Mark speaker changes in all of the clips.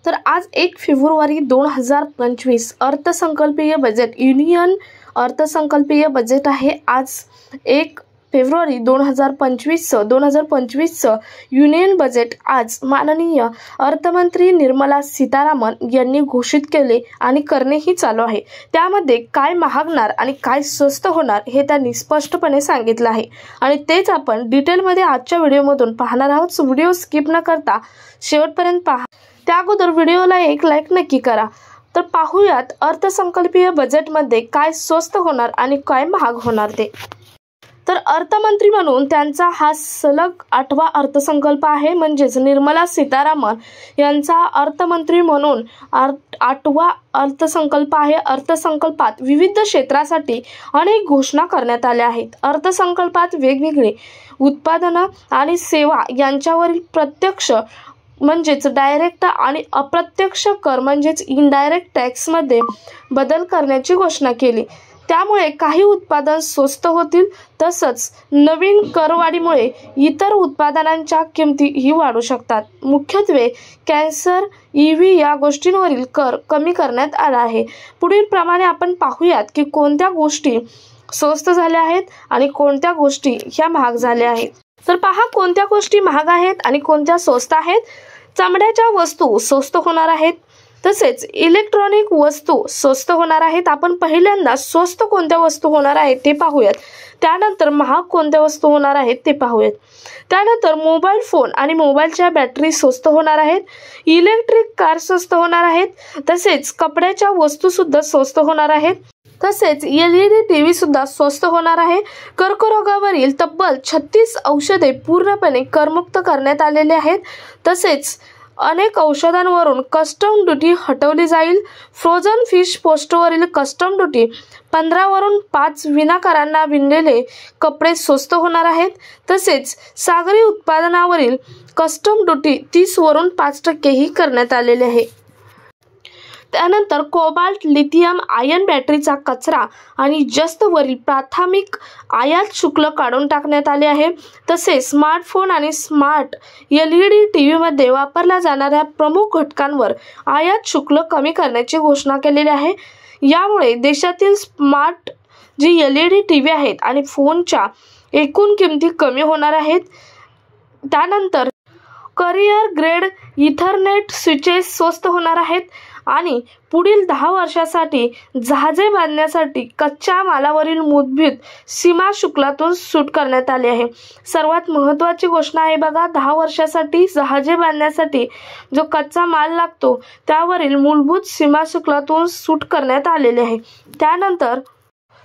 Speaker 1: तर आज 1 फेब्रुवारी 2025 अर्थसंकल्पीय बजेट युनियन अर्थसंकल्पीय बजेट आहे। आज 1 फेब्रुवारी 2025 युनियन बजेट आज माननीय अर्थमंत्री निर्मला सीतारामन यांनी घोषित केले आणि करणेही चालू आहे। त्यामध्ये काय महागणार आणि काय स्वस्त होणार हे त्यांनी स्पष्टपणे सांगितलं आहे आणि तेच आपण डिटेलमध्ये आजच्या व्हिडिओमधून पाहणार आहोत। व्हिडिओ स्किप न करता शेवटपर्यंत पहा। त्या अगोदर व्हिडिओला एक लाईक नक्की करा। तर पाहूयात अर्थसंकल्पीय बजेटमध्ये काय स्वस्त होणार आणि काय महाग होणार ते। तर अर्थमंत्री म्हणून त्यांचा हा सलग 8वा अर्थसंकल्प आहे। म्हणजेच निर्मला सीतारामन यांचा अर्थमंत्री म्हणून 8वा अर्थसंकल्प आहे। अर्थसंकल्पात विविध क्षेत्रासाठी अनेक घोषणा करण्यात आल्या आहेत। अर्थसंकल्पात वेगवेगळे उत्पादनं आणि सेवा यांच्यावरील प्रत्यक्ष म्हणजेच डायरेक्ट आणि अप्रत्यक्ष कर म्हणजेच इनडायरेक्ट टॅक्समध्ये बदल करण्याची घोषणा केली। त्यामुळे काही उत्पादन स्वस्त होतील, तसंच नवीन करवाढीमुळे इतर उत्पादनांच्या किमतीही वाढू शकतात। मुख्यत्वे कॅन्सर, ईव्ही या गोष्टींवरील कर कमी करण्यात आला आहे। पुढील प्रमाणे आपण पाहूयात की कोणत्या गोष्टी स्वस्त झाल्या आहेत आणि कोणत्या गोष्टी ह्या महाग झाल्या आहेत। तर पहा कोणत्या गोष्टी महाग आहेत आणि कोणत्या स्वस्त आहेत। चामड्याच्या वस्तू स्वस्त होणार आहेत, तसेच इलेक्ट्रॉनिक वस्तू स्वस्त होणार आहेत। आपण पहिल्यांदा स्वस्त कोणत्या वस्तू होणार आहेत ते पाहूयात, त्यानंतर महाग कोणत्या वस्तू होणार आहेत ते पाहूयात। त्यानंतर मोबाईल फोन आणि मोबाईलच्या बॅटरी स्वस्त होणार आहेत, इलेक्ट्रिक कार स्वस्त होणार आहेत, तसेच कपड्याच्या वस्तू सुद्धा स्वस्त होणार आहेत, तसेच LED टीव्ही सुद्धा स्वस्त होणार आहे। कर्करोगावरील तब्बल 36 औषधे पूर्णपणे करमुक्त करण्यात आलेले आहेत, तसेच अनेक औषधांवरून कस्टम ड्युटी हटवली जाईल। फ्रोझन फिश पोस्टवरील कस्टम ड्युटी 15 वरून 5 विनाकारांना विणलेले कपडे स्वस्त होणार आहेत, तसेच सागरी उत्पादनावरील कस्टम ड्युटी 30 वरून 5% ही करण्यात आलेली आहे। त्यानंतर कोबाल्ट, लिथियम आयन बॅटरीचा कचरा आणि जस्तवरील प्राथमिक आयात शुल्क काढून टाकण्यात आले आहे। तसेच स्मार्टफोन आणि स्मार्ट LED टीव्हीमध्ये वापरल्या जाणाऱ्या प्रमुख घटकांवर आयात शुल्क कमी करण्याची घोषणा केलेली आहे। यामुळे देशातील स्मार्ट जी LED टीव्ही आहेत आणि फोनच्या एकूण किमती कमी होणार आहेत। त्यानंतर करिअर ग्रेड इथरनेट स्विचेस स्वस्त होणार आहेत आणि पुढील 10 वर्षासाठी जहाजे बांधण्यासाठी कच्च्या मालावरील मूलभूत सीमा शुल्कातून सूट करण्यात आली आहे। सर्वात महत्त्वाची घोषणा आहे बघा, 10 वर्षासाठी जहाजे बांधण्यासाठी जो कच्चा माल लागतो त्यावरील मूलभूत सीमा शुल्कातून सूट करण्यात आलेली आहे। त्यानंतर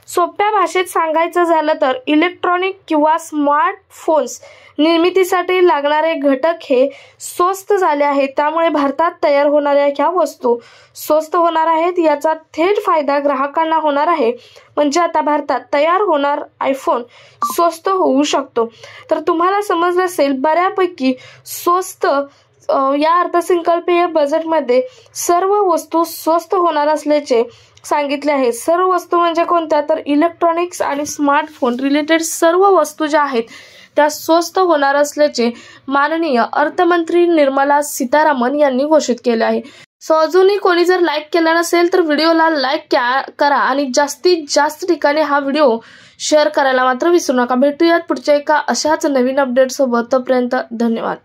Speaker 1: सोप्या भाषेत सांगायचं झालं तर इलेक्ट्रॉनिक किंवा स्मार्टफोन्स निर्मितीसाठी लागणारे घटक हे स्वस्त झाले आहेत। त्यामुळे भारतात तयार होणाऱ्या ह्या वस्तू स्वस्त होणार आहेत। याचा थेट फायदा ग्राहकांना होणार आहे। म्हणजे आता भारतात तयार होणार आयफोन स्वस्त होऊ शकतो। तर तुम्हाला समजलं असेल बऱ्यापैकी स्वस्त या अर्थसंकल्पीय बजेटमध्ये सर्व वस्तू स्वस्त होणार असल्याचे सांगितले आहे। सर्व वस्तू म्हणजे कोणत्या, तर इलेक्ट्रॉनिक्स आणि स्मार्टफोन रिलेटेड सर्व वस्तू ज्या आहेत त्या स्वस्त होणार असल्याचे माननीय अर्थमंत्री निर्मला सीतारामन यांनी घोषित केले आहे। सो अजूनही कोणी जर लाईक केला नसेल तर व्हिडिओला लाईक करा आणि जास्तीत जास्त ठिकाणी हा व्हिडिओ शेअर करायला मात्र विसरू नका। भेटूयात पुढच्या एका अशाच नवीन अपडेट सोबत, तोपर्यंत धन्यवाद।